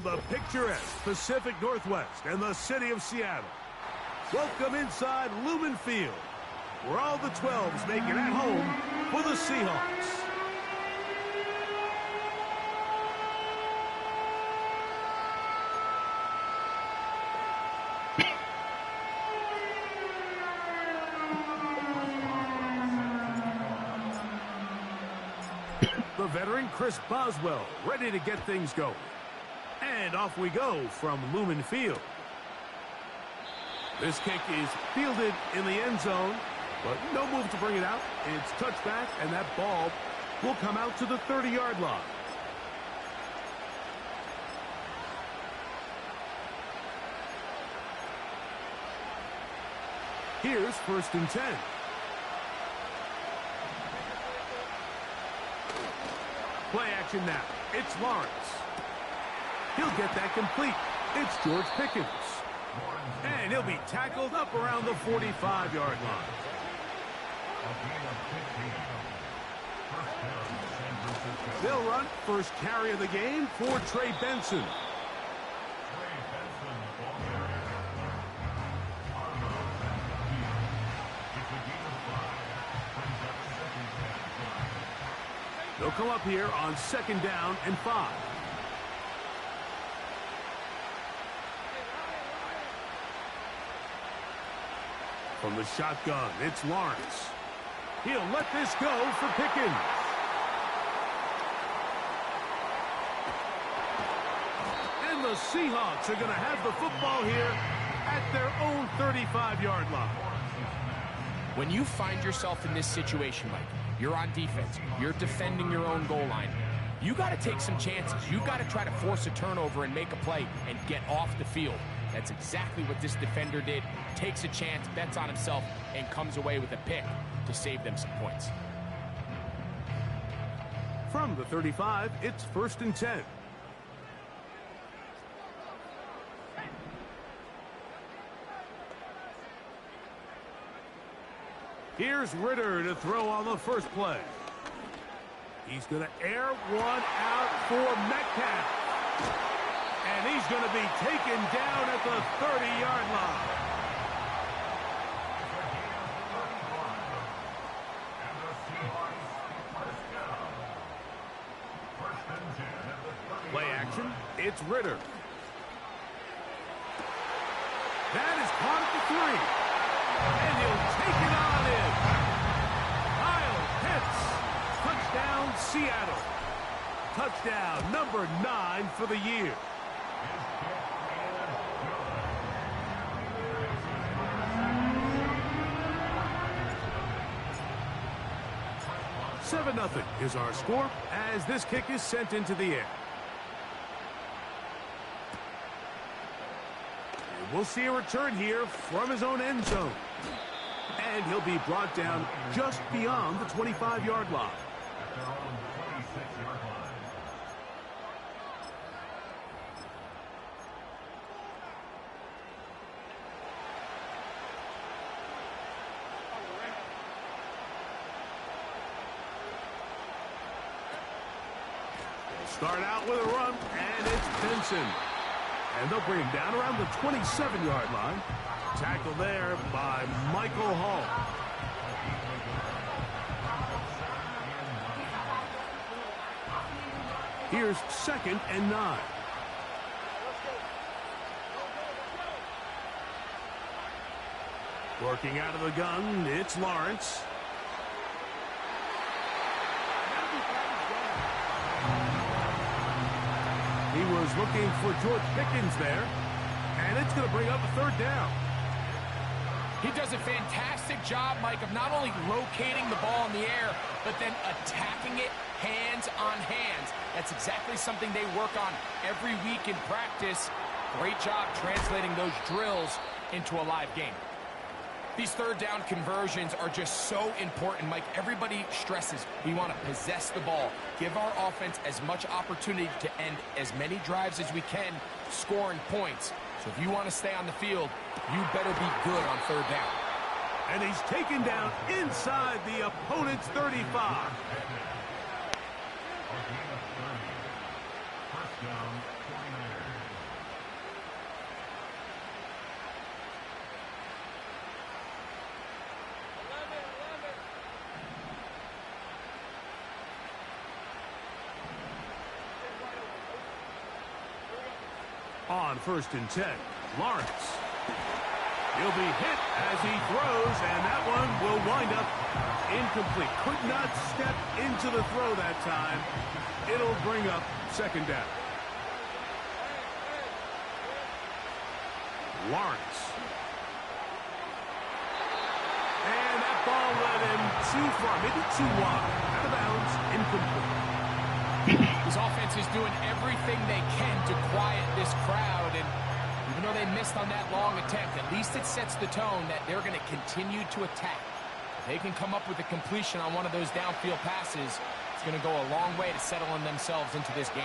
From the picturesque Pacific Northwest and the city of Seattle, welcome inside Lumen Field, where all the 12s make it at home for the Seahawks. The veteran Chris Boswell ready to get things going. And off we go from Lumen Field. This kick is fielded in the end zone, but no move to bring it out. It's touchback, and that ball will come out to the 30-yard line. Here's 1st and 10. Play action now. It's Lawrence. He'll get that complete. It's George Pickens. And he'll be tackled up around the 45-yard line. They'll run first carry of the game for Trey Benson. They'll come up here on 2nd down and 5. From the shotgun, it's Lawrence. He'll let this go for Pickens. And the Seahawks are going to have the football here at their own 35-yard line. When you find yourself in this situation, Mike, you're on defense, you're defending your own goal line, you got to take some chances. You got to try to force a turnover and make a play and get off the field. That's exactly what this defender did. Takes a chance, bets on himself, and comes away with a pick to save them some points. From the 35, it's 1st and 10. Here's Ritter to throw on the first play. He's going to air one out for Metcalf. And he's going to be taken down at the 30-yard line. Play action, it's Ritter. That is caught at the 3. And he'll take it on in. Kyle Pitts. Touchdown, Seattle. Touchdown number 9 for the year. 7-0 is our score as this kick is sent into the air. And we'll see a return here from his own end zone. And he'll be brought down just beyond the 25-yard line. Start out with a run, and it's Benson. And they'll bring him down around the 27-yard line. Tackle there by Michael Hall. Here's 2nd and 9. Working out of the gun, it's Lawrence. He was looking for George Pickens there, and it's going to bring up a 3rd down. He does a fantastic job, Mike, of not only locating the ball in the air, but then attacking it hands on hands. That's exactly something they work on every week in practice. Great job translating those drills into a live game. These 3rd down conversions are just so important, Mike. Everybody stresses we want to possess the ball, give our offense as much opportunity to end as many drives as we can, scoring points. So if you want to stay on the field, you better be good on 3rd down. And he's taken down inside the opponent's 35. On 1st and 10, Lawrence. He'll be hit as he throws, and that one will wind up incomplete. Could not step into the throw that time. It'll bring up 2nd down. Lawrence. And that ball led him too far, maybe too wide. Out of bounds, incomplete. This offense is doing everything they can to quiet this crowd, and even though they missed on that long attempt, at least it sets the tone that they're going to continue to attack. If they can come up with a completion on one of those downfield passes, it's going to go a long way to settling themselves into this game.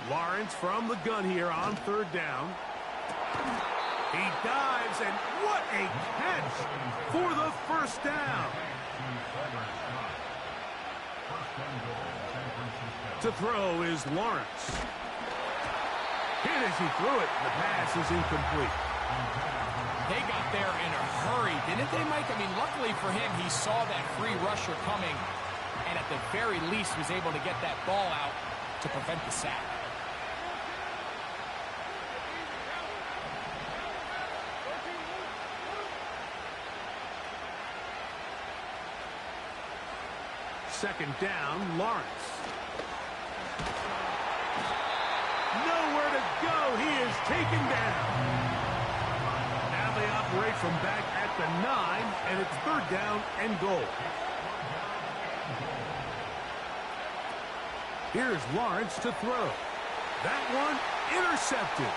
Lawrence from the gun here on 3rd down. He dives, and what a catch for the 1st down. To throw is Lawrence. Hit as he threw it. The pass is incomplete. They got there in a hurry, didn't they, Mike? I mean, luckily for him, he saw that free rusher coming, and at the very least was able to get that ball out to prevent the sack. Second down, Lawrence. Nowhere to go. He is taken down. Now they operate from back at the 9, and it's 3rd down and goal. Here's Lawrence to throw. That one intercepted.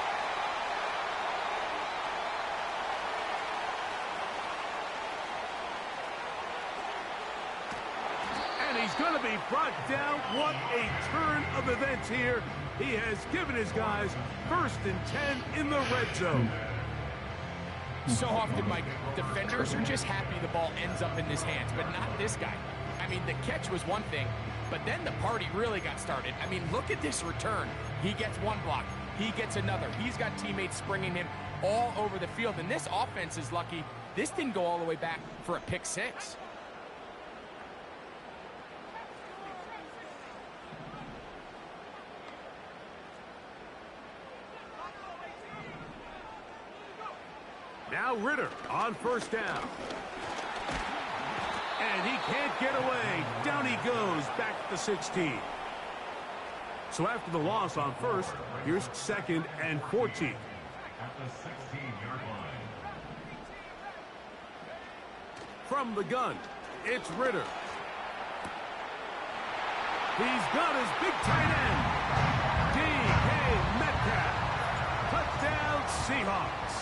He's going to be brought down. What a turn of events here. He has given his guys 1st and 10 in the red zone. So often, Mike, defenders are just happy the ball ends up in his hands, but not this guy. I mean, the catch was one thing, but then the party really got started. I mean, look at this return. He gets one block. He gets another. He's got teammates springing him all over the field, and this offense is lucky. This didn't go all the way back for a pick 6. Now Ritter on 1st down. And he can't get away. Down he goes, back to 16. So after the loss on 1st, here's 2nd and 14. At the 16-yard line. From the gun, it's Ritter. He's got his big tight end. D.K. Metcalf. Touchdown, Seahawks.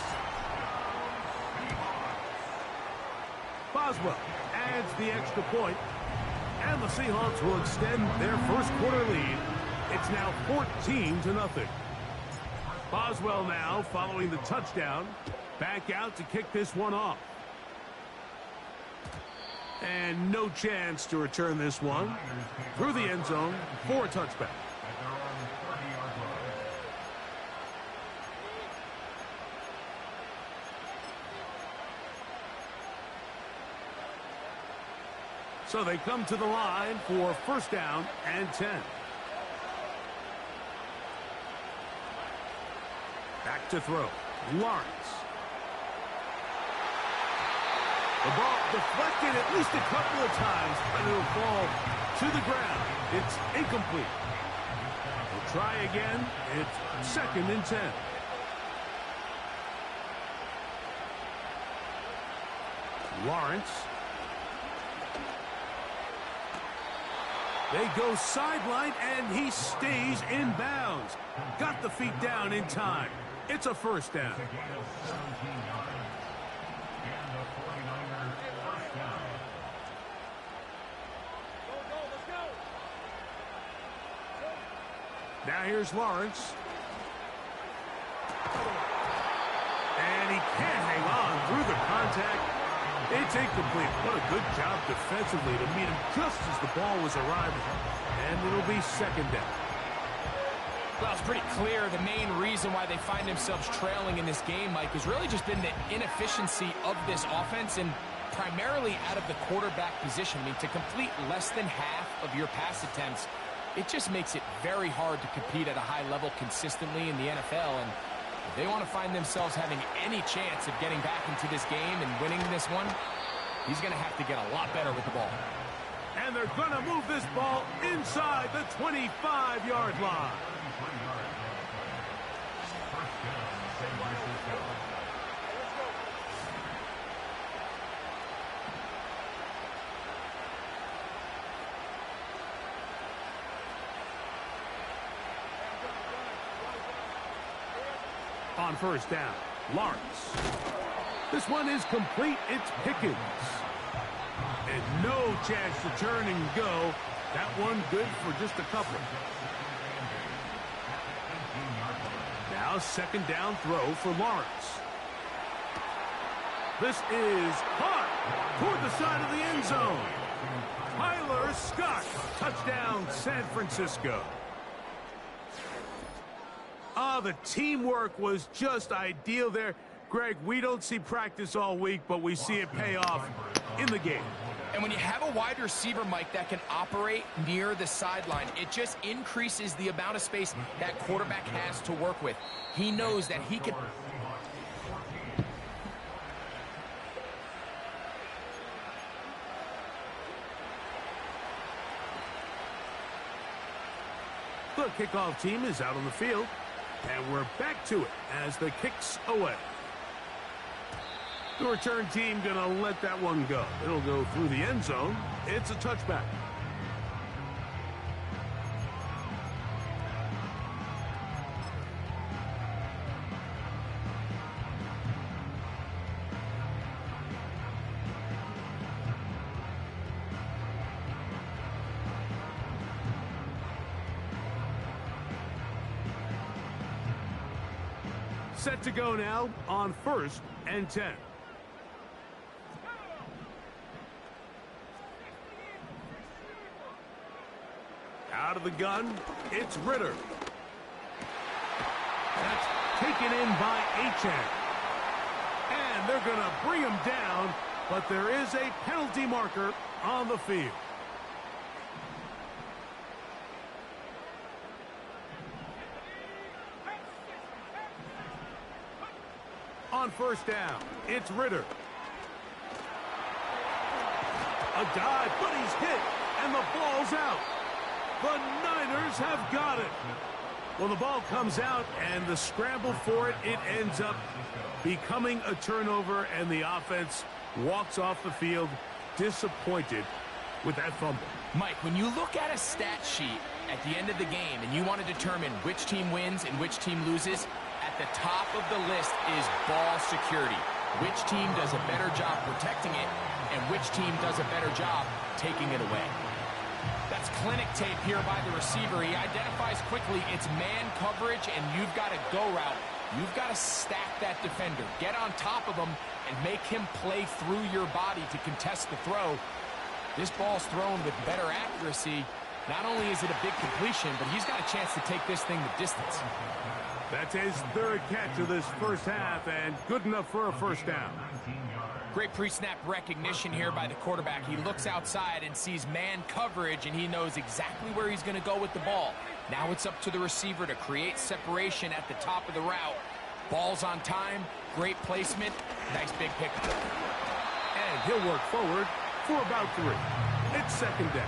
Boswell adds the extra point, and the Seahawks will extend their 1st quarter lead. It's now 14-0. Boswell now following the touchdown, back out to kick this one off. And no chance to return this one through the end zone for a touchback. So they come to the line for 1st down and 10. Back to throw. Lawrence. The ball deflected at least a couple of times, and it'll fall to the ground. It's incomplete. We'll try again. It's 2nd and 10. Lawrence. They go sideline, and he stays in bounds. Got the feet down in time. It's a 1st down. Now here's Lawrence. And he can't hang on through the contact. It's incomplete. What a good job defensively to meet him just as the ball was arriving. And it'll be second down. Well, it's pretty clear the main reason why they find themselves trailing in this game, Mike, has really just been the inefficiency of this offense and primarily out of the quarterback position. I mean, to complete less than half of your pass attempts, it just makes it very hard to compete at a high level consistently in the NFL. And if they want to find themselves having any chance of getting back into this game and winning this one, he's going to have to get a lot better with the ball. And they're going to move this ball inside the 25-yard line. On first down, Lawrence. This one is complete. It's Pickens. And no chance to turn and go. That one good for just a couple. Now second down throw for Lawrence. This is caught toward the side of the end zone. Tyler Scott, touchdown San Francisco. The teamwork was just ideal there. Greg, we don't see practice all week, but we see it pay off in the game. And when you have a wide receiver, Mike, that can operate near the sideline, it just increases the amount of space that quarterback has to work with. He knows that he can... The kickoff team is out on the field, and we're back to it as the kick's away. The return team going to let that one go. It'll go through the end zone. It's a touchback. Set to go now on 1st and 10. Out of the gun, it's Ritter. That's taken in by Achane. And they're going to bring him down, but there is a penalty marker on the field. On first down, it's Ritter. A dive, but he's hit, and the ball's out. The Niners have got it. Well, the ball comes out, and the scramble for it, it ends up becoming a turnover, and the offense walks off the field disappointed with that fumble. Mike, when you look at a stat sheet at the end of the game and you want to determine which team wins and which team loses, at the top of the list is ball security. Which team does a better job protecting it, and which team does a better job taking it away. That's clinic tape here by the receiver. He identifies quickly it's man coverage, and you've got a go route. You've got to stack that defender. Get on top of him and make him play through your body to contest the throw. This ball's thrown with better accuracy. Not only is it a big completion, but he's got a chance to take this thing the distance. That's his third catch of this first half, and good enough for a first down. Great pre-snap recognition here by the quarterback. He looks outside and sees man coverage, and he knows exactly where he's going to go with the ball. Now it's up to the receiver to create separation at the top of the route. Ball's on time, great placement, nice big pickup. And he'll work forward for about 3. It's second down.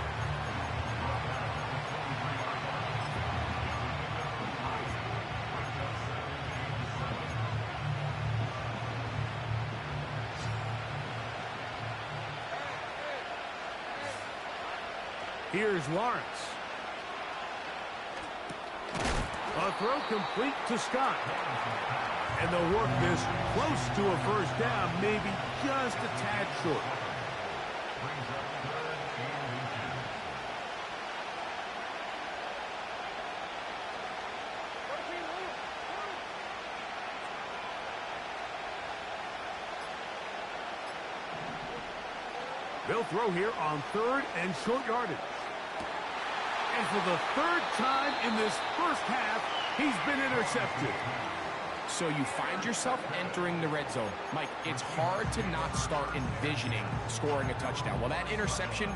Here's Lawrence. A throw complete to Scott. And they'll work this close to a first down, maybe just a tad short. They'll throw here on 3rd and short yardage. And for the 3rd time in this first half, he's been intercepted. So you find yourself entering the red zone. Mike, it's hard to not start envisioning scoring a touchdown. Well, that interception,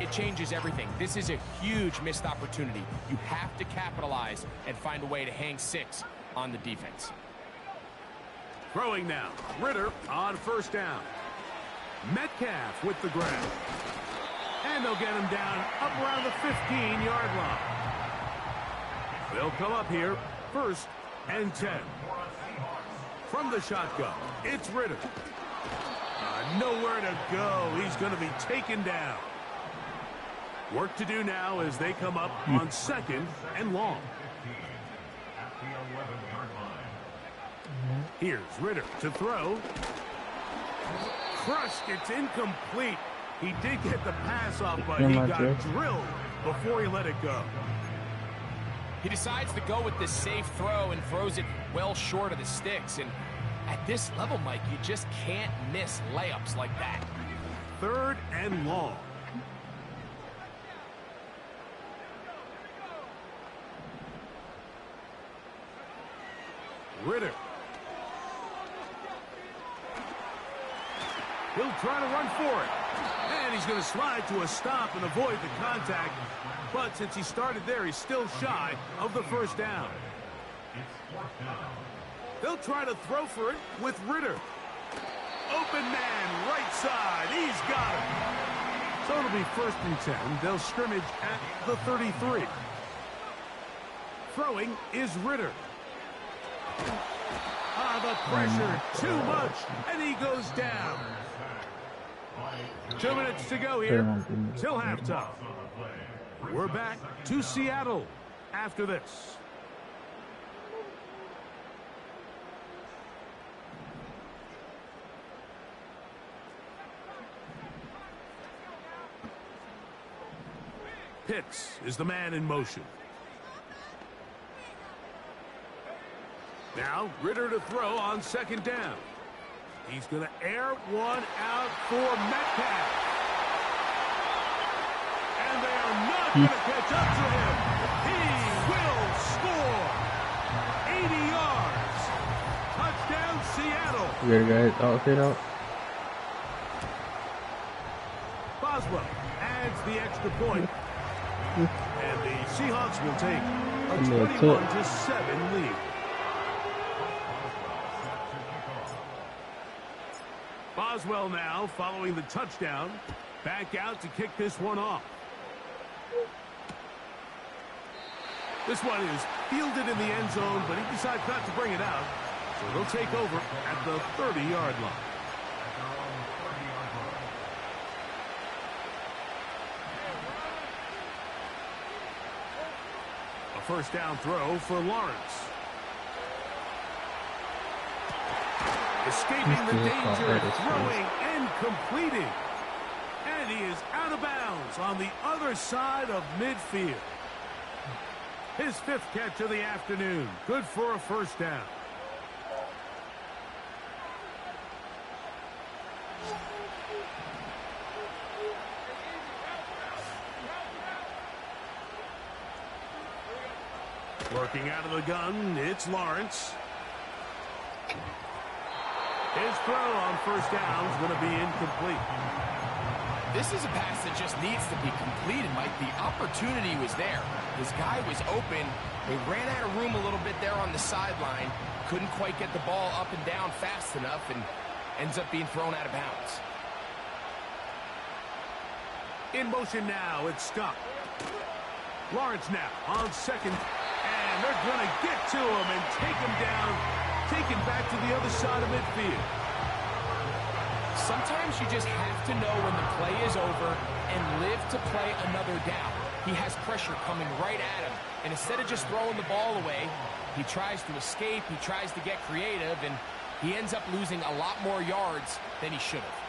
it changes everything. This is a huge missed opportunity. You have to capitalize and find a way to hang 6 on the defense. Throwing now. Ritter on 1st down. Metcalf with the grab. And they'll get him down up around the 15-yard line. They'll come up here 1st and 10. From the shotgun, it's Ritter. Nowhere to go. He's going to be taken down. Work to do now as they come up on 2nd and long. Here's Ritter to throw. Crushed. It's incomplete. He did get the pass off, but he got drilled before he let it go. He decides to go with this safe throw and throws it well short of the sticks. And at this level, Mike, you just can't miss layups like that. 3rd and long. Ritter. He'll try to run for it. And he's going to slide to a stop and avoid the contact. But since he started there, he's still shy of the 1st down. They'll try to throw for it with Ritter. Open man, right side. He's got it. So it'll be 1st and 10. They'll scrimmage at the 33. Throwing is Ritter. The pressure, too much, and he goes down. 2 minutes to go here till halftime. We're back to Seattle after this. Pitts is the man in motion. Now, Ritter to throw on 2nd down. He's going to air one out for Metcalf. And they are not going to catch up to him. He will score. 80 yards. Touchdown, Seattle. Good guys. Okay, now. Boswell adds the extra point. And the Seahawks will take a 21-7 lead. Boswell now following the touchdown. Back out to kick this one off. This one is fielded in the end zone, but he decides not to bring it out. So they'll take over at the 30-yard line. A 1st down throw for Lawrence. Escaping the danger, throwing and completing. And he is out of bounds on the other side of midfield. His 5th catch of the afternoon. Good for a 1st down. Working out of the gun, it's Lawrence. His throw on 1st down is going to be incomplete. This is a pass that just needs to be completed, Mike. The opportunity was there. His guy was open. They ran out of room a little bit there on the sideline. Couldn't quite get the ball up and down fast enough and ends up being thrown out of bounds. In motion now, it's Scott. Lawrence now on 2nd. And they're going to get to him and take him down. Taken back to the other side of midfield. Sometimes you just have to know when the play is over and live to play another down. He has pressure coming right at him, and instead of just throwing the ball away, he tries to escape, he tries to get creative, and he ends up losing a lot more yards than he should have.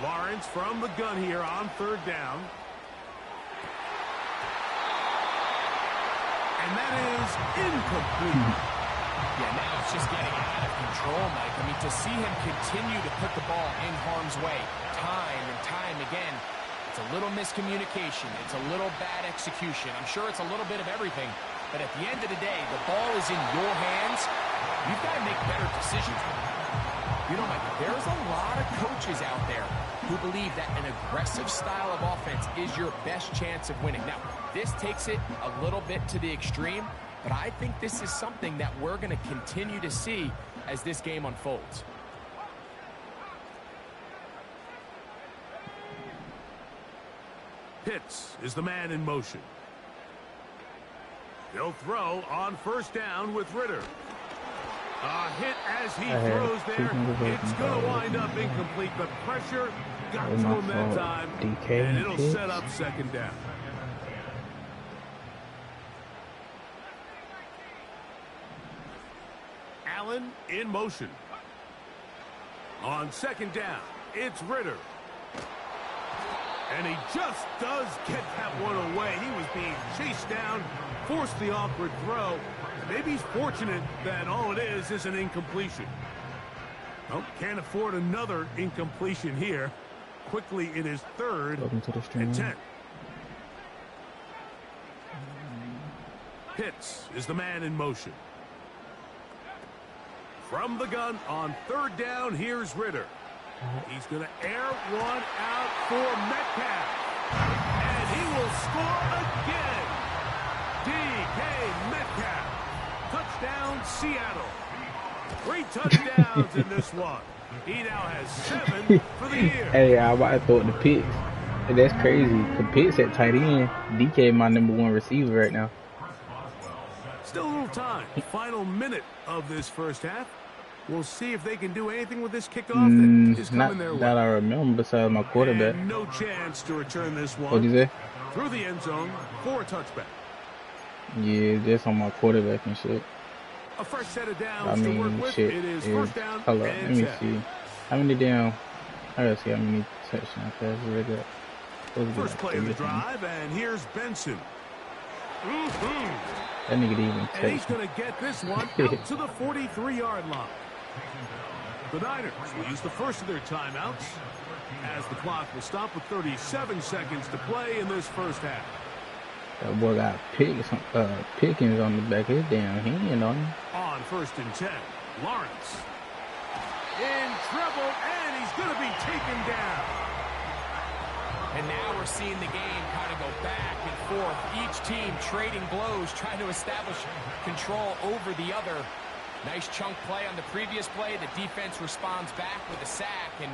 Lawrence from the gun here on 3rd down. And that is incomplete. Yeah, now it's just getting out of control, Mike. I mean, to see him continue to put the ball in harm's way time and time again, it's a little miscommunication. It's a little bad execution. I'm sure it's a little bit of everything. But at the end of the day, the ball is in your hands. You've got to make better decisions with it. You know, Mike, there's a lot of coaches out there who believe that an aggressive style of offense is your best chance of winning. Now, this takes it a little bit to the extreme, but I think this is something that we're going to continue to see as this game unfolds. Pitts is the man in motion. He'll throw on first down with Ritter. A hit as he throws there. It's going to wind up incomplete, but pressure got to him that time, and it'll set up second down. Allen in motion. On second down, it's Ritter. And he just does get that one away. He was being chased down, forced the awkward throw. Maybe he's fortunate that all it is an incompletion. Oh, can't afford another incompletion here. Quickly in his third and 10. Pitts is the man in motion. From the gun on third down, here's Ritter. He's going to air one out for Metcalf. And he will score again. D.K. Metcalf. Touchdown, Seattle. 3 touchdowns in this one. He now has 7 for the year. Hey, I about to throw it to Pitts. Hey, that's crazy. The Pitts at tight end. DK my #1 receiver right now. Still a little time. Final minute of this first half. We'll see if they can do anything with this kickoff that is coming their way. That I remember besides my quarterback. And no chance to return this one. What'd you say? Through the end zone for a touchback. Yeah, just on my quarterback and shit. A fresh set of downs to work with. Shit. It is first down. Hold up, let me see. How many down? I gotta see how many touchdowns passes they got. First play of the drive, and here's Benson. That nigga didn't even and he's going to get this one out to the 43-yard line. The Niners will use the first of their timeouts as the clock will stop with 37 seconds to play in this first half. That boy got Pickens on the back of his damn hand on him. On first and 10, Lawrence in trouble, and he's going to be taken down. And now we're seeing the game kind of go back and forth. Each team trading blows, trying to establish control over the other. Nice chunk play on the previous play. The defense responds back with a sack, and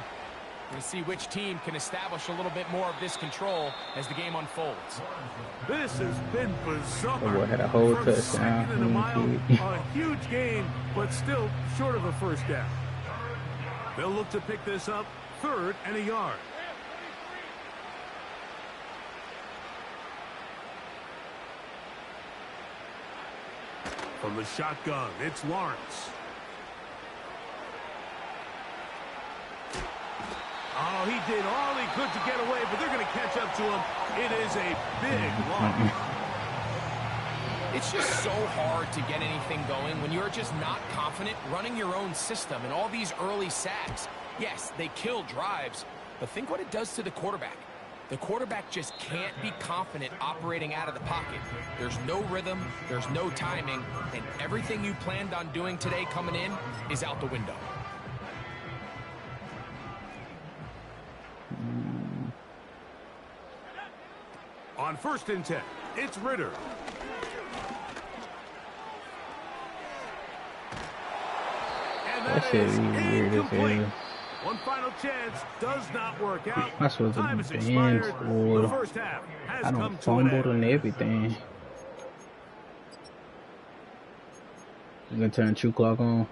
we'll see which team can establish a little bit more of this control as the game unfolds. This has been bizarre. The boy had a whole From touchdown. second and a mile, a huge gain, but still short of a first down. They'll look to pick this up 3rd and a yard. From the shotgun, it's Lawrence. Oh, he did all he could to get away, but they're going to catch up to him. It is a big loss. It's just so hard to get anything going when you're just not confident running your own system. And all these early sacks, yes, they kill drives, but think what it does to the quarterback. The quarterback just can't be confident operating out of the pocket. There's no rhythm, there's no timing, and everything you planned on doing today coming in is out the window. On 1st and 10, it's Ritter. And that is incomplete. One final chance does not work out. I supposed to Time has be expired. banned. The first half has I come don't to an fumbled end. and everything. You gonna turn true clock on?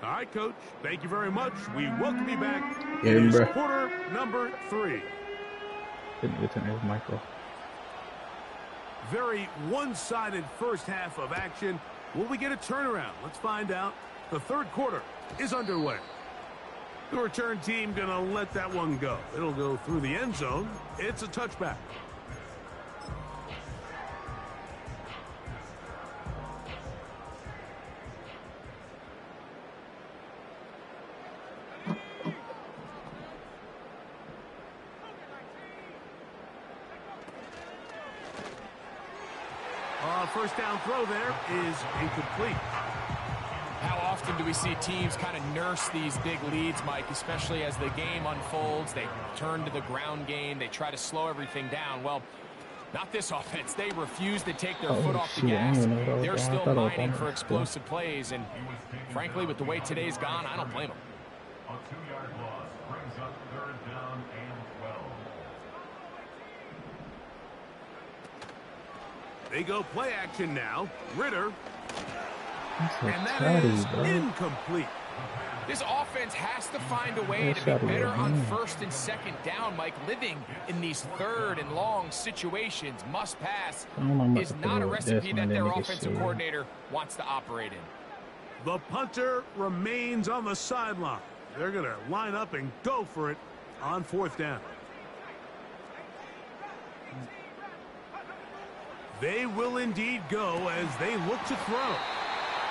All right, Coach. Thank you very much. We welcome you back. Yeah, It is bro. quarter number 3. Didn't turn his mic off. Very one-sided first half of action. Will we get a turnaround? Let's find out. The 3rd quarter is underway. The return team going to let that one go. It'll go through the end zone. It's a touchback. first down throw there is incomplete. How often do we see teams kind of nurse these big leads, Mike, especially as the game unfolds? They turn to the ground game. They try to slow everything down. Well, not this offense. They refuse to take their foot off the gas. They're still mining for explosive plays. And frankly, with the way today's gone, I don't blame them. A 2-yard loss brings up 3rd down and 12. They go play action now. Ritter. And that is incomplete. This offense has to find a way to be better on 1st and 2nd down, Mike. Living in these 3rd and long situations, must pass, is not a recipe that their offensive coordinator wants to operate in. The punter remains on the sideline. They're going to line up and go for it on 4th down. They will indeed go as they look to throw.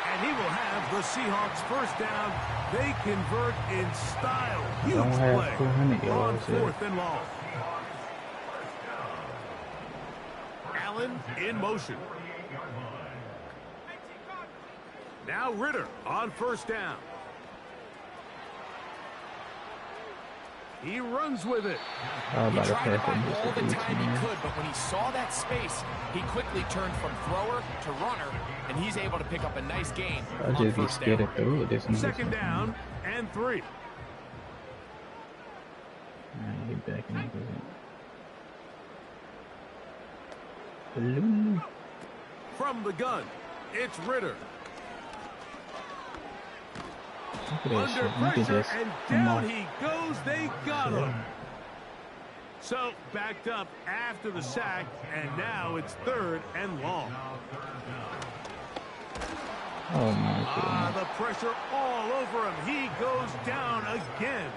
And he will have the Seahawks first down. They convert in style. Huge play on 4th and long. Allen in motion. Now Ritter on 1st down. He runs with it. He tried to find all the time he could, but when he saw that space, he quickly turned from thrower to runner, and he's able to pick up a nice gain on 1st down. 2nd down and 3. Get back in the From the gun, it's Ritter. Under pressure, and down he goes. They got him. So, backed up after the sack, and now it's 3rd and long. Oh, my God. The pressure all over him. He goes down again.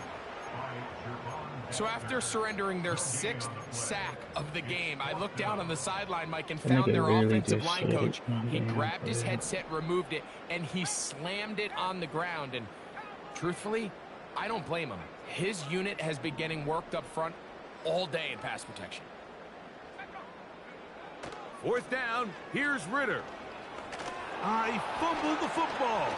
So after surrendering their 6th sack of the game, I looked down on the sideline, Mike, and found their offensive line coach. He grabbed his headset, removed it, and he slammed it on the ground. And truthfully, I don't blame him. His unit has been getting worked up front all day in pass protection. 4th down, here's Ritter. He fumbled the football.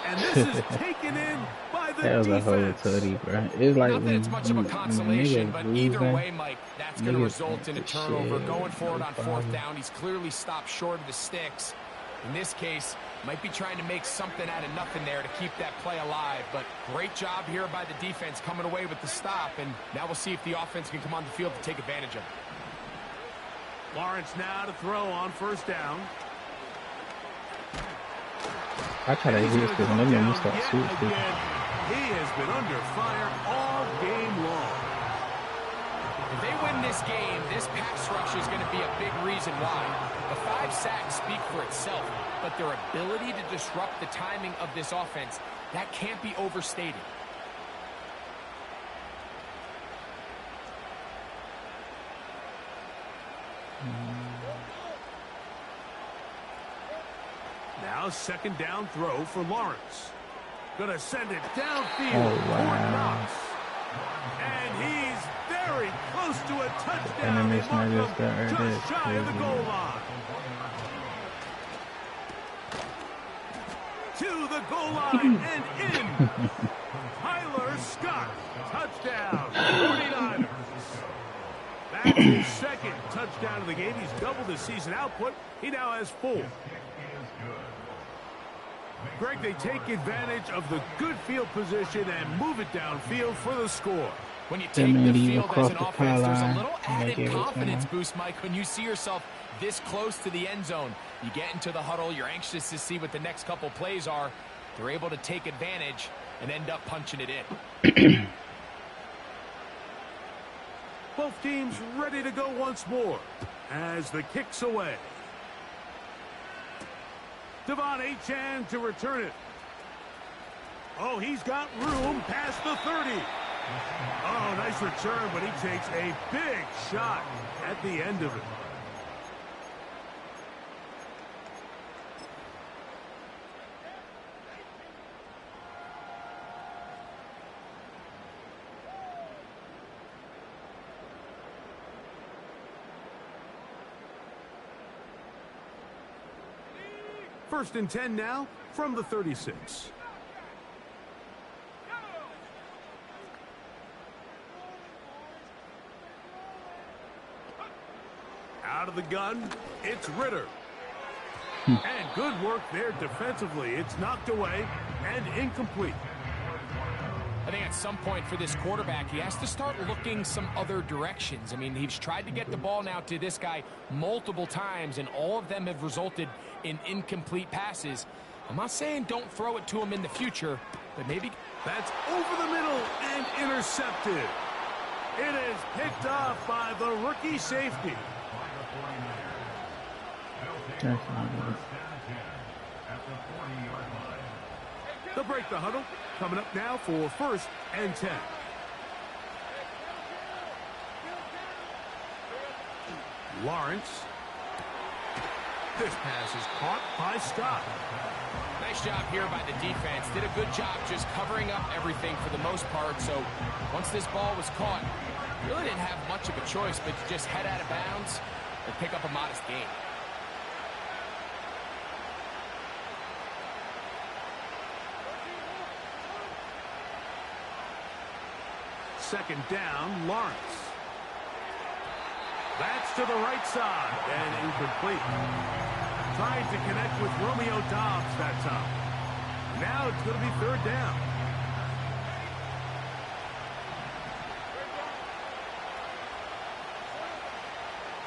And this is taken in by the defense. That was a whole tutty, bro. It's like not that it's much of a consolation, but either way, Mike, that's going to result in a turnover. Going forward on 4th down, he's clearly stopped short of the sticks. In this case, might be trying to make something out of nothing there to keep that play alive. But great job here by the defense coming away with the stop. And now we'll see if the offense can come on the field to take advantage of it. Lawrence now to throw on 1st down. I try to use this because maybe I'm start shooting. He has been under fire all game long. If they win this game, this pass rush is going to be a big reason why. The 5 sacks speak for itself, but their ability to disrupt the timing of this offense, that can't be overstated. Now 2nd down throw for Lawrence. Gonna send it downfield toward Knox. And he's very close to a touchdown. They mark him just shy of the goal line. To the goal line and in. Tyler Scott, touchdown, 49ers. That's his 2nd touchdown of the game. He's doubled his season output. He now has 4. Greg, they take advantage of the good field position and move it downfield for the score. When you take the field as an offense, there's a little added confidence boost, Mike, when you see yourself this close to the end zone. You get into the huddle, you're anxious to see what the next couple plays are. They're able to take advantage and end up punching it in. Both teams ready to go once more as the kick's away. Devon Achane to return it. Oh, he's got room past the 30. Oh, nice return, but he takes a big shot at the end of it. First and 10 now from the 36. Out of the gun, it's Ritter. And good work there defensively. It's knocked away and incomplete. I think at some point for this quarterback, he has to start looking some other directions. I mean, he's tried to get the ball now to this guy multiple times, and all of them have resulted in incomplete passes. I'm not saying don't throw it to him in the future, but maybe... That's over the middle and intercepted. It is picked off by the rookie safety. They'll break the huddle. Coming up now for first and 10. Lawrence. This pass is caught by Scott. Nice job here by the defense. Did a good job just covering up everything for the most part. So once this ball was caught, really didn't have much of a choice but to just head out of bounds and pick up a modest gain. Second down, Lawrence. That's to the right side and incomplete. Trying to connect with Romeo Dobbs that time. Now it's going to be third down.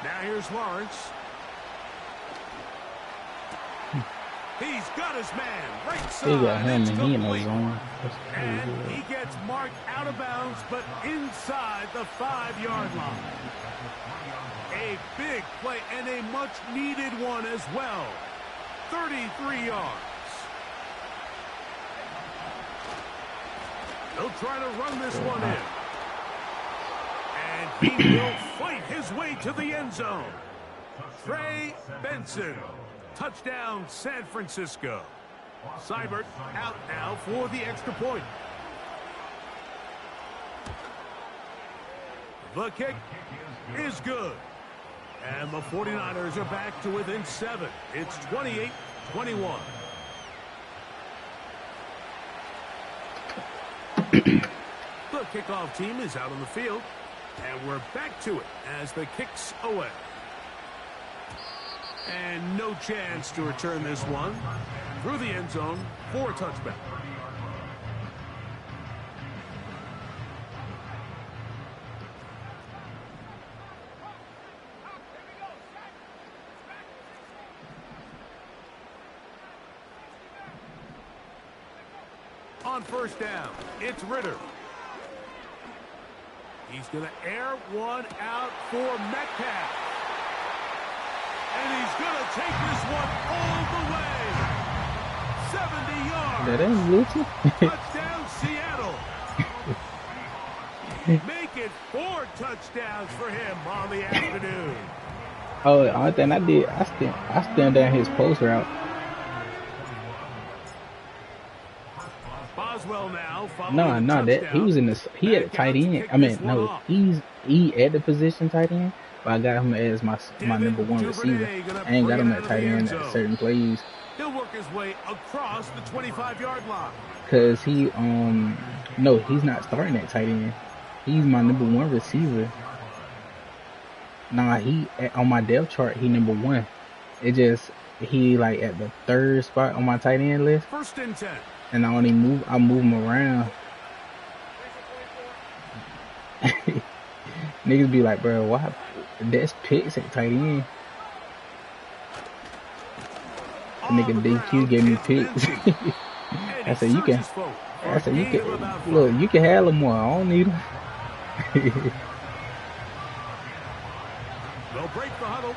Now here's Lawrence. He's got his man right side. He got him and he in the zone. And he gets marked out of bounds, but inside the 5-yard line. A big play and a much-needed one as well. 33 yards. They'll try to run this one in. And he will fight his way to the end zone. Trey Benson. Touchdown, San Francisco. Seibert out now for the extra point. The kick is good. And the 49ers are back to within 7. It's 28-21. The kickoff team is out on the field. And we're back to it as the kick's away. And no chance to return this one through the end zone for a touchback. On first down, it's Ritter. He's going to air one out for Metcalf. And he's going to take this one all the way. 70 yards. That ain't Lucy. Touchdown, Seattle. Make it 4 touchdowns for him on the afternoon. Oh, the only thing I did, I stand down his post route. Boswell now. No, that he was in the he had a tight end. I mean, no, he at the position tight end. But I got him as my number 1 receiver. I ain't got him at tight end at certain plays. He'll work his way across the 25-yard line. Cause he no, he's not starting at tight end. He's my number 1 receiver. Nah, he on my depth chart he number 1. It just he like at the 3rd spot on my tight end list. First and 10. And I move him around. Niggas be like, bro, why? That's picks at tight end. The nigga DQ gave me picks. I said you can. Look, you can have them more. I don't need them. They'll break the huddle.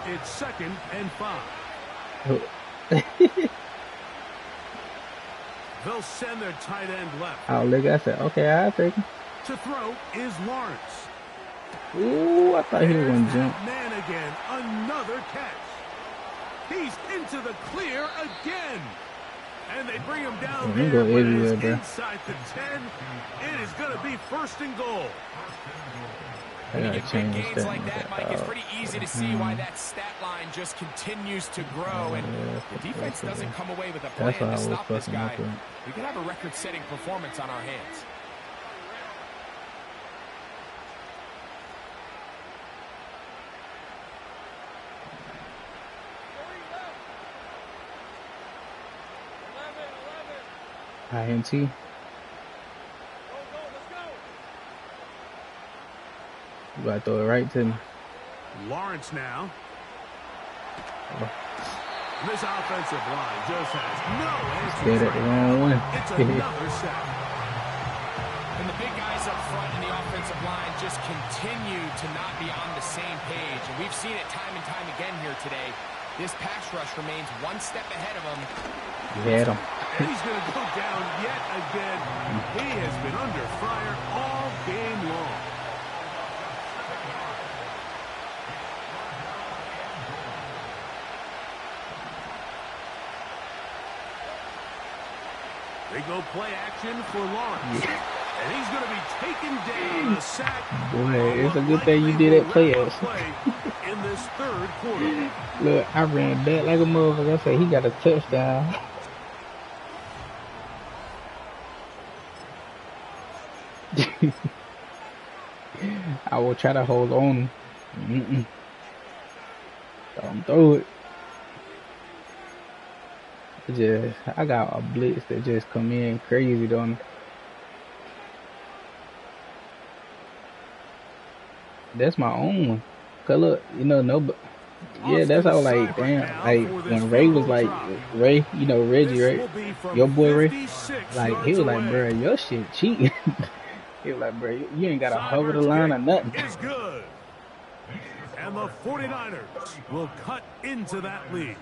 It's 2nd and 5. They'll send their tight end left. Oh, look, I said, okay, I'll take him. To throw is Lawrence. Ooh, I thought he was going to jump. Man again, another catch. He's into the clear again. And they bring him down there. Go everywhere, inside the 10. It is going to be 1st and goal. I When you gotta get big change gains that like nigga that, Mike, it's out. pretty easy to see why that stat line just continues to grow, and the defense doesn't come away with a plan That's why I to was stop this fucking up guy. with. We could have a record-setting performance on our hands. INT. Lawrence You gotta throw it right to me. now. This offensive line just has no answers. Did it the wrong one. It's another sack. And the big guys up front in the offensive line just continue to not be on the same page. And we've seen it time and time again here today. This pass rush remains one step ahead of him. You had him. And he's going to go down yet again. He has been under fire all game long. They go play action for Lawrence. Yeah. And he's going to be taken down. A sack. Boy, it's a good thing you did that play action. In this third quarter. Look, I ran back like a motherfucker. I said he got a touchdown. I will try to hold on. Don't throw it. I got a blitz that just come in crazy, don't it? That's my own one. Cause look, you know, yeah, that's how like, damn, like when Ray was like, Ray, you know, Reggie, right? Your boy Ray, like he was like, bro, your shit cheating. He was like, bro, you ain't gotta hover the line or nothing. Is good. And the 49ers will cut into that lead.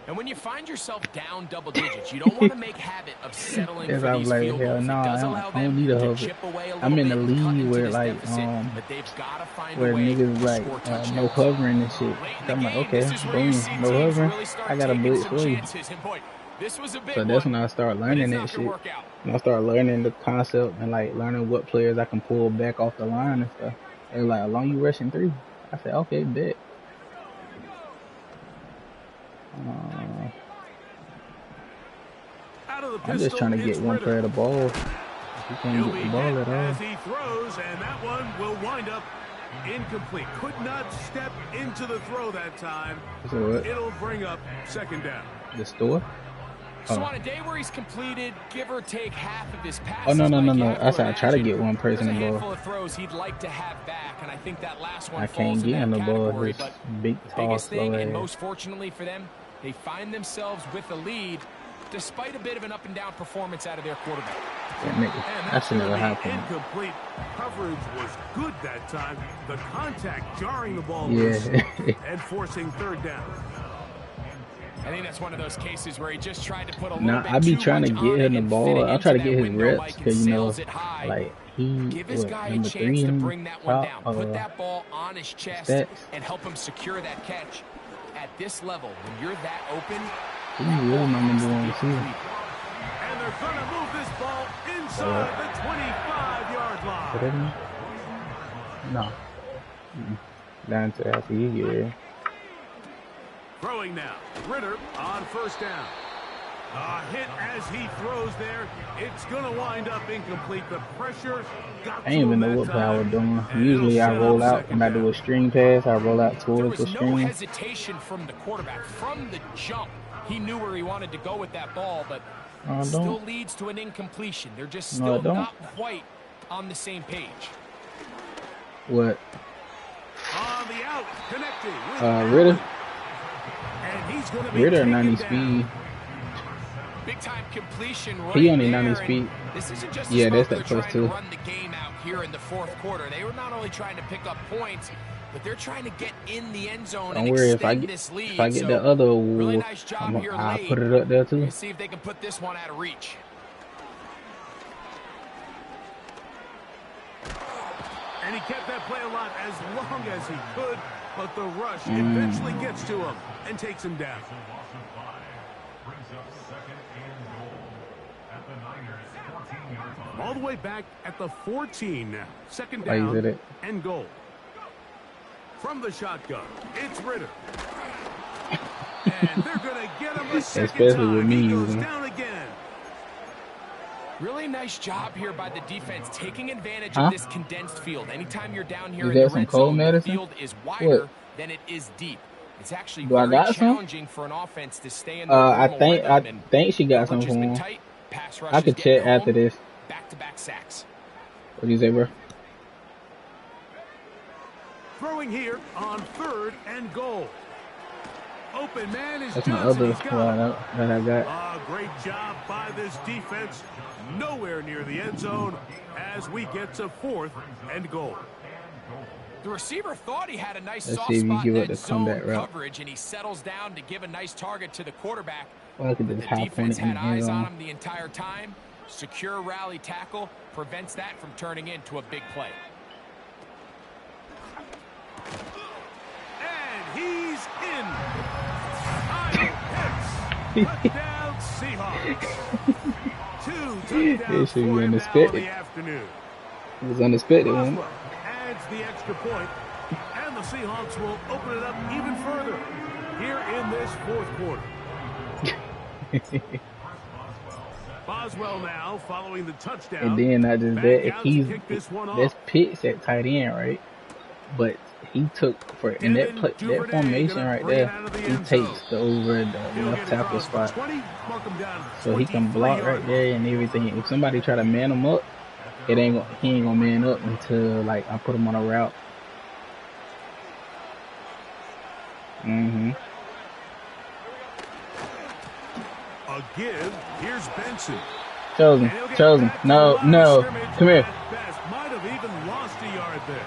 And when you find yourself down double digits, you don't want to make habit of settling Yes, for I'm these like, field hell goals. no, It does I allow don't them need a to hover. chip away a little I'm in the bit, cut league into where this like deficit, but they've got to find where a way niggas to like score no touchdowns. hovering and shit. Late in the I'm like, game, okay, this is where you boom, see no teams hovering. really start I got a taking blitz some for you. chances. And boy, this was a big So that's one, when I start but learning it's that not going to shit. work out. And I start learning the concept and like learning what players I can pull back off the line and stuff. They was like, as long as you rushing 3. I said, okay, bet. I'm just trying to get one player the ball. He can't get the ball at all. As he throws, and that one will wind up incomplete. Could not step into the throw that time. So what? It'll bring up second down. The store? So on a day where he's completed, give or take half of his passes, Oh, no. I I try to get one person the there's a ball. handful of throws he'd like to have back, and I think that last one I falls can't in get that him the ball. category. This But big, tall, biggest thing, slow and ass. most fortunately for them, they find themselves with the lead, despite a bit of an up-and-down performance out of their quarterback. That nigga, that should never happen. Incomplete coverage was good that time. The contact jarring the ball loose and forcing third down. I think that's one of those cases where he just tried to put a little Nah, bit I be too trying to much get on him the it and ball. fit it I try to into get that his window, reps Mike, and because, you know, sails it high. like he, Give this guy a number chance 3 to in bring that one top, down. Put that ball on his chest stats. and help him secure that catch. At this level, when you're that open, He really my number 1 receiver. And they're going to move this ball inside the 25-yard line. What that mean? No. Down to after you get there. Throwing now. Ritter on first down. A hit as he throws there. It's going to wind up incomplete. The pressure got I ain't even know what play I was doing. Usually I roll out when I do a screen pass. I roll out towards the there was no screen. hesitation from the quarterback. From the jump, he knew where he wanted to go with that ball, but still leads to an incompletion. They're just still not quite on the same page. What? On the out, connecting with Ritter? And he's going to be Ritter 90 down. speed. Big time completion right He only there, 90 speed. This isn't just Yeah, that's they're that first trying two. to run the game out here in the fourth quarter. They were not only trying to pick up points, but they're trying to get in the end zone Don't and worry, extend this lead. if I get So, the other really award, nice job here I'll late. put it up there too. Let's see if they can put this one out of reach. And he kept that play alive as long as he could, but the rush eventually gets to him and takes him down. All the way back at the 14 now. Second Why you down did it? and goal. From the shotgun, it's Ritter. And they're going to get him a second Especially with time. me, He goes man. down again. Really nice job here by the defense, taking advantage of this condensed field. Anytime you're down here Is in the that some red cold zone, the medicine? field is wider What? than it is deep. It's actually Do I very got some? challenging for an offense to stay in the I normal think rhythm. she got some Coverage for has been him. tight. Pass rush I is could getting check after home. this. Back-to-back sacks. What do you say, bro? Throwing here on 3rd and goal. Open man is That's my Johnson. other He's got one him. that I got. Great job by this defense. Nowhere near the end zone as we get to 4th and goal. The receiver thought he had a nice Let's soft see if you spot give in it that the zone comeback route. coverage, and he settles down to give a nice target to the quarterback. Well, look at this The high defense point in had the end eyes on zone. him the entire time. Secure rally tackle prevents that from turning into a big play. And he's in. Touchdown Seahawks. 2 touchdowns It should be for him now in unexpected. the afternoon. It was unexpected, wasn't it? Boswell adds the extra point, and the Seahawks will open it up even further here in this 4th quarter. Boswell now following the touchdown. And then not just Back that, out to he's kick this one that's off. Pitts at tight end, right? But he took for in that that formation right there, he takes the over the left tackle spot, so he can block right there and everything. If somebody try to man him up, he ain't gonna man up until like I put him on a route. A give. Here's Benson. Chosen. No, come here. Might have even lost a yard there.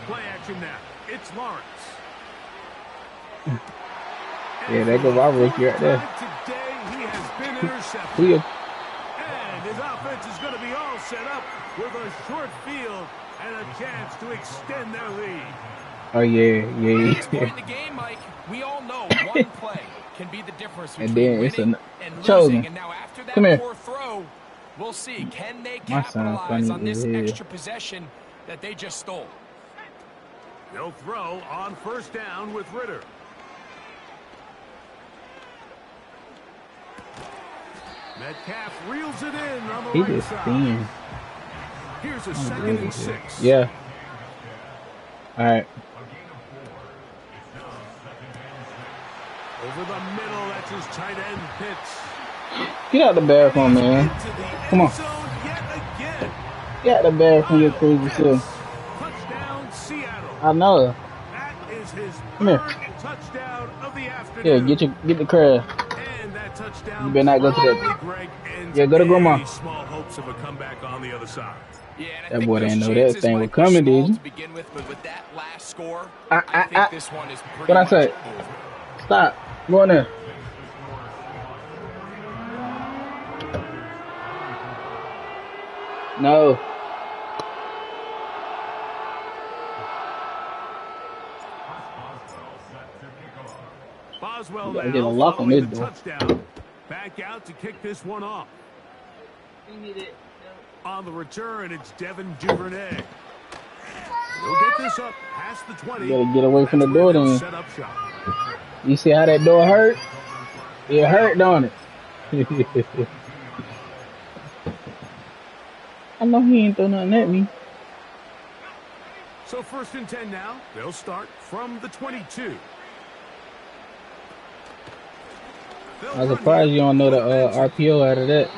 Play action now. It's Lawrence. Yeah, that goes our rookie right there. Today he has been intercepted. And his offense is going to be all set up with a short field and a chance to extend their lead. Oh yeah. At this point in the game, Mike, we all know one play can be the difference between And then it's winning a and losing. Chosen. And now after that Come here. poor throw, we'll see. Can they My son capitalize funny on this as hell. extra possession that they just stole? They'll throw on 1st down with Ritter. Metcalf reels it in on the He right just side. thin. Here's a 2nd and 6. Yeah. All right. Over the middle, that's his tight end Pitts. Get out the bathroom, man. Into the Come on. end zone yet again. Get out the bathroom, you crazy self. Touchdown Seattle. I know. That is his Come here. 3rd touchdown of the afternoon. Yeah, get the crab. And that touchdown. You better not go to that. probably, Greg, ends Yeah, go to grandma. any small hopes of a comeback on the other side. Yeah, and I That think boy those didn't know that chances thing might was be coming, small did you? to begin with, but with that last score, I I think this one is pretty What I much say? over. Stop. Go in there. No. Boswell You gotta now get a lock on following this the door. touchdown. Back out to kick this one off. On the return, it's Devin Duvernay. He'll get this up past the 20. You gotta get away from the That's door where they'll then. set up shop. You see how that door hurt? It hurt, don't it? I know he ain't throw nothing at me. So 1st and 10 now. They'll start from the 22. I'm surprised you don't know the RPO out of that.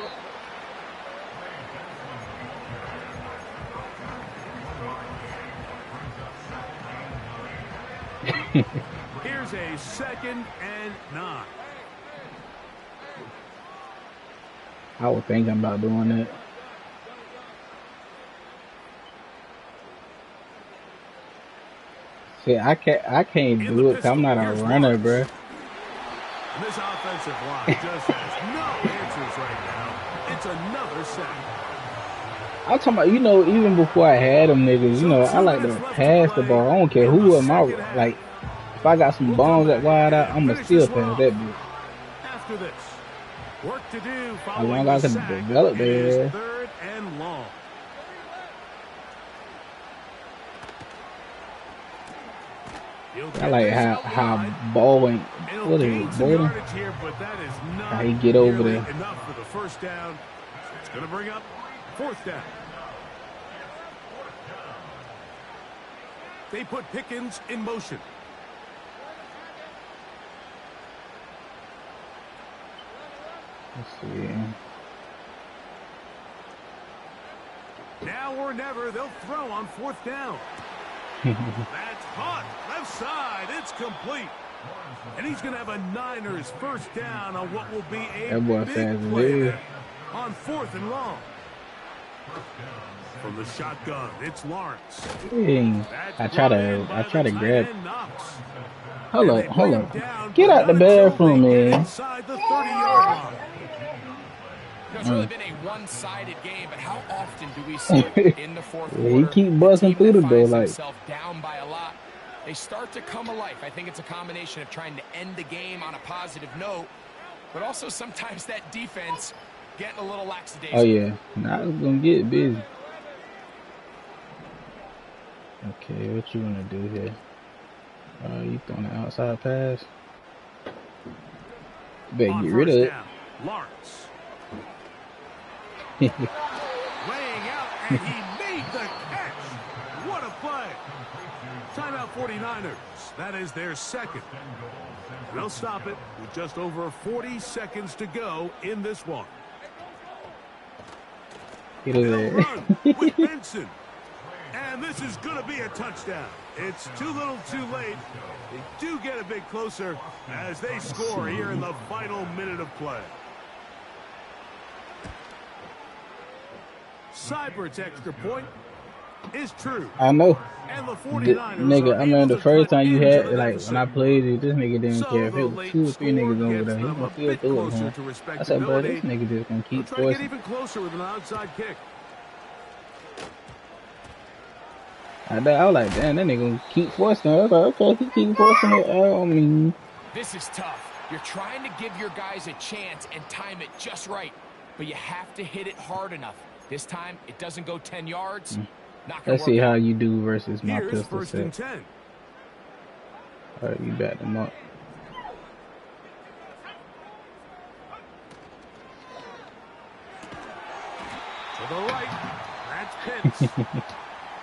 Here's a 2nd and 9. I was thinking about doing that. See, I can't do it 'cause I'm not a runner, bro. And this offensive line just has no answers right now. It's another sack. I'm talking about, even before I had them niggas, I like to pass the ball. I don't care who am I. Like, if I got some bombs that wide out, I'ma still pass that bitch. after this. Work to do How following long I the can sack. develop It is there. 3rd and long. I like how ball ain't, what is it, Bowden? Here, but that is not How he get over there. enough for the first down. So it's going to bring up 4th down. They put Pickens in motion. Let's see. Now or never, they'll throw on 4th down. That's hot. Left side. It's complete. And he's going to have a Niners first down on what will be a big play there on 4th and long. From the shotgun, it's Lawrence. Dang. I try to grab. Hold on. Get out the bathroom, man. Inside the 30-yard line. It's really been a one-sided game, but how often do we see in the 4th quarter? He keep busting through the door like down by a lot. They start to come alive. I think it's a combination of trying to end the game on a positive note, but also sometimes that defense getting a little lackadaisical. Oh yeah, now it's gonna get busy. Okay, what you wanna do here? You throwing an outside pass? Better get rid of it. Lawrence. Laying out, and he made the catch. What a play. Timeout 49ers. That is their second. They'll stop it with just over 40 seconds to go in this one. They'll run with Benson. And this is going to be a touchdown. It's too little too late. They do get a bit closer as they score here in the final minute of play. Seibert's extra point is true. I know. And the 49ers nigga, I remember the first time you had, like, when I played it, this nigga didn't care if it was 2 or 3 niggas over there. He gonna still throw it, man. I said, bro, this nigga just gonna keep forcing. Get forcing. even closer with an outside kick. I was like, damn, that nigga gonna keep forcing it. I was like, okay, he keep forcing it. I mean, this is tough. You're trying to give your guys a chance and time it just right, but you have to hit it hard enough. This time, it doesn't go 10 yards. Let's see how you do versus my Here's pistol 1st set. and 10. All right, you back them up. To the right. That's Pitts.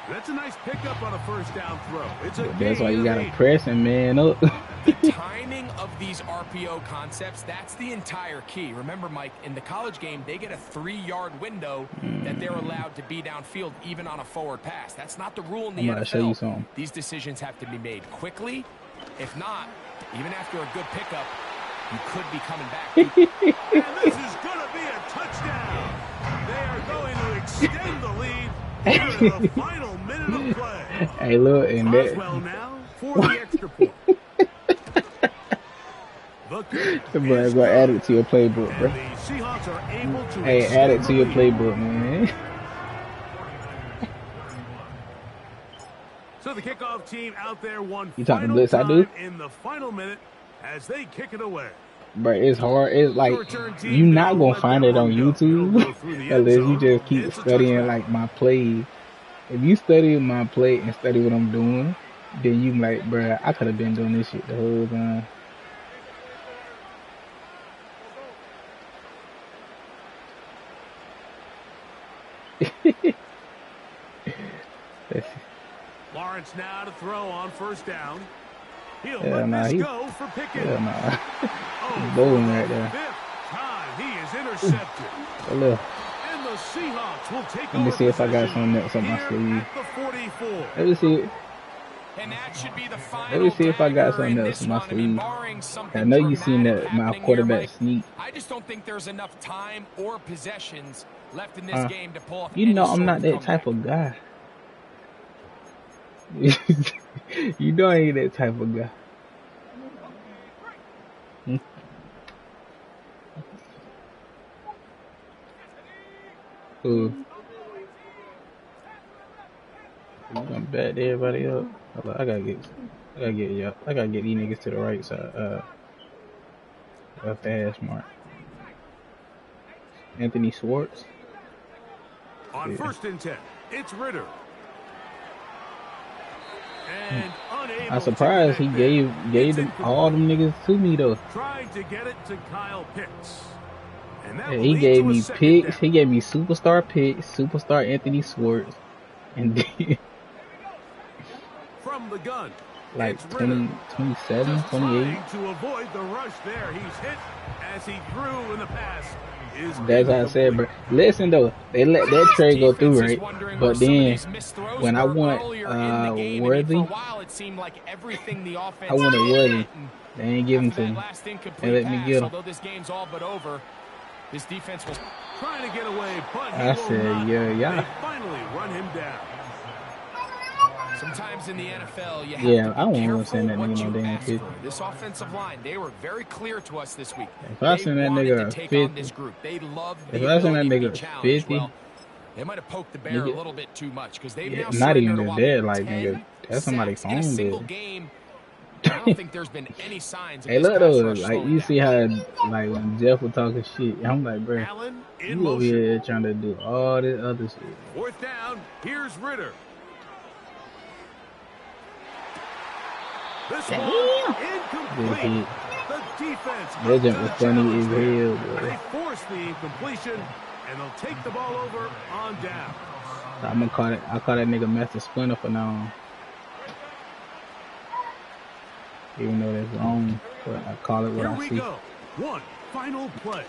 That's a nice pickup on a first down throw. It's a That's why you gotta press and man up. The timing of these RPO concepts, that's the entire key. Remember, Mike, in the college game, they get a 3-yard window that they're allowed to be downfield, even on a forward pass. That's not the rule in the I'm about to show you NFL. something. These decisions have to be made quickly. If not, even after a good pickup, you could be coming back. And this is going to be a touchdown. They are going to extend the lead here in the final minute of play. Hey, look, and that. Boswell now for the extra point. Somebody's gonna add it to your playbook, bro. The Seahawks are able to Hey, add it to your playbook, man. So the kickoff team out there won You talking final blitz, I do? in the final minute as they kick it away. Bro, it's hard. It's like, you not gonna find it on YouTube unless you just keep studying, like, my plays. If you study my play and study what I'm doing, then you like, bro, I could have been doing this shit the whole time. Lawrence now to throw on first down. He'll Hell let this go for Pickens. Hell nah. Oh, Bowling right there. Fifth time he is intercepted. A little. And the Seahawks will take Let me see if I got something else on my sleeve. Let me see. And that should be the final. Let me see if I got something else on my sleeve. I know you seen that my quarterback sneak. I just don't think there's enough time or possessions left in this game to pull off. You know I'm not that type of guy. You know I ain't that type of guy. Ooh. I'm gonna back everybody up. I gotta get these niggas to the right side. A fast mark. Anthony Schwartz. On 1st and 10, it's Ritter. And I'm surprised he gave them all them niggas to me though. Trying to get it to Kyle Pitts. And that He gave me Pitts. He gave me superstar Pitts, superstar Anthony Schwartz, and then from the gun. Like 20, 27, 28. To avoid the rush there, he's hit as he threw in the pass. That's how I said, bro. Listen though, they let that trade go through, right? But then when I want Worthy, I wanted Worthy. They ain't give him to me. They let me get him. This game's all but over. His defense was trying to get away, but I said, yeah. Finally run him down. Sometimes in the NFL, you have to be I don't want to send that careful nigga no what you damn ask 50. for. This offensive line, they were very clear to us this week. If I send that nigga a 50, they loved if I send that nigga 50, well, they might have poked the bear a little bit too much because they've now not even surrendered that, like nigga, that's somebody's phone bill. I don't think there's been any signs of Hey, look this though, pass rush like you slowing see how like when Jeff was talking shit, I'm like, bro, you over here trying to do all this other shit. 4th down, here's Ritter. This one incomplete. The defense. That jump was funny as hell, bro. They force the incompletion, and they'll take the ball over on down. I'm gonna call it. I call that nigga Master Splinter for now on. Even though that's wrong, but I call it what I see. Here we go. One final play.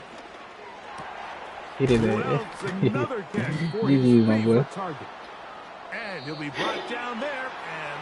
He did that. Another catch for GG, my boy. target. And he'll be brought down there.